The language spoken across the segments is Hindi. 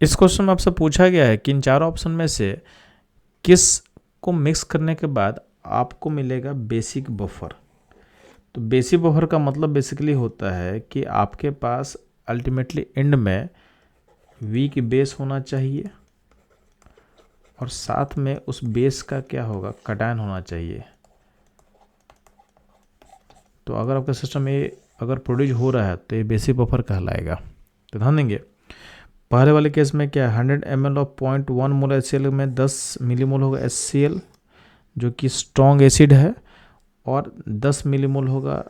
इस क्वेश्चन में आपसे पूछा गया है कि इन चारों ऑप्शन में से किस को मिक्स करने के बाद आपको मिलेगा बेसिक बफर। तो बेसिक बफर का मतलब बेसिकली होता है कि आपके पास अल्टीमेटली एंड में वीक बेस होना चाहिए और साथ में उस बेस का क्या होगा, कटायन होना चाहिए। तो अगर आपका सिस्टम ये अगर प्रोड्यूस हो रहा है तो ये बेसिक बफर कहलाएगा। तो ध्यान देंगे, पहले वाले केस में क्या 100 ml ऑफ 0.1 मोल HCl में 10 मिलीमोल होगा HCl जो कि स्ट्रॉन्ग एसिड है, और 10 मिलीमोल होगा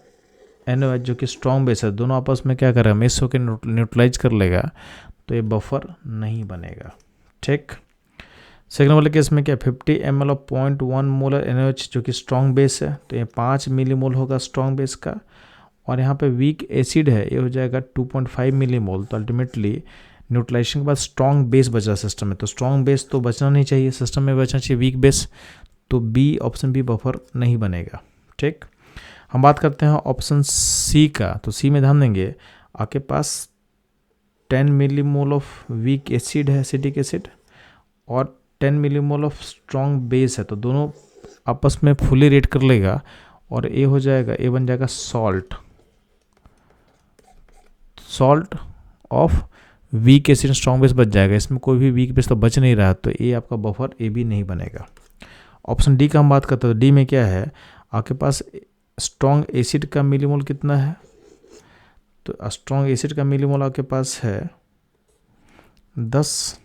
NaOH जो कि स्ट्रॉन्ग बेस है। दोनों आपस में क्या करेगा, मिक्स होकर न्यूट्रलाइज कर लेगा, तो ये बफर नहीं बनेगा। ठीक। सेकंड वाले केस में क्या 50 ml ऑफ 0.1 मोलर NaOH जो कि स्ट्रॉन्ग बेस है, तो ये 5 मिलीमोल होगा स्ट्रॉन्ग बेस का, और यहाँ पे वीक एसिड है, ये हो जाएगा 2.5 मिलीमोल। तो अल्टीमेटली न्यूट्रलाइजेशन के बाद स्ट्रॉन्ग बेस बचा सिस्टम में, तो स्ट्रॉन्ग बेस तो बचना नहीं चाहिए, सिस्टम में बचना चाहिए वीक बेस, तो बी ऑप्शन बी बफर नहीं बनेगा। ठीक। हम बात करते हैं ऑप्शन सी का। तो सी में ध्यान देंगे, आपके पास 10 मिलीमोल ऑफ वीक एसिड है एसिटिक एसिड और 10 मिलीमोल ऑफ स्ट्रॉन्ग बेस है, तो दोनों आपस में फुली रेट कर लेगा और ए हो जाएगा, ए बन जाएगा salt of weak acid strong base बच जाएगा। इसमें कोई भी वीक बेस तो बच नहीं रहा, तो ए आपका बफर ए भी नहीं बनेगा। ऑप्शन डी का हम बात करते हैं, तो डी में क्या है, आपके पास स्ट्रॉन्ग एसिड का मिलीमोल कितना है, तो स्ट्रॉन्ग एसिड का मिलीमोल आपके पास है 10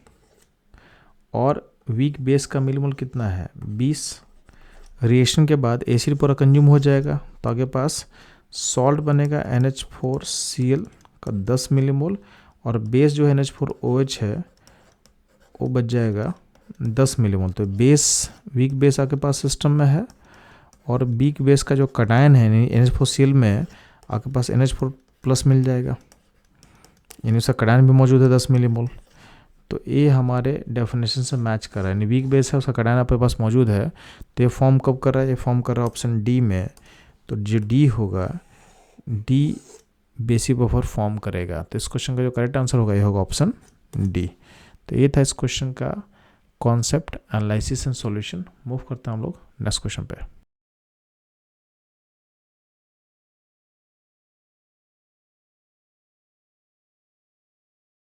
और वीक बेस का मिलीमोल कितना है 20। रिएक्शन के बाद एसिड पूरा कंज्यूम हो जाएगा, तो आपके पास सॉल्ट बनेगा NH4Cl का 10 मिलीमोल, और बेस जो है NH4OH है वो बच जाएगा 10 मिलीमोल। तो बेस वीक बेस आपके पास सिस्टम में है, और वीक बेस का जो कटायन है NH4Cl में आपके पास NH4 प्लस मिल जाएगा, यानी उसका कटायन भी मौजूद है 10 मिलीमोल। तो ये हमारे डेफिनेशन से मैच कर रहा है, यानी वीक बेस है उसका कटायन आपके पास मौजूद है। तो ये फॉर्म कब कर रहा है, ये फॉर्म कर रहा है ऑप्शन डी में। तो जो डी होगा, डी बेसिक बफर फॉर्म करेगा। तो इस क्वेश्चन का जो करेक्ट आंसर होगा ये होगा ऑप्शन डी। तो ये था इस क्वेश्चन का concept, analysis and solution. Move करते हैं हम लोग नेक्स्ट क्वेश्चन पे।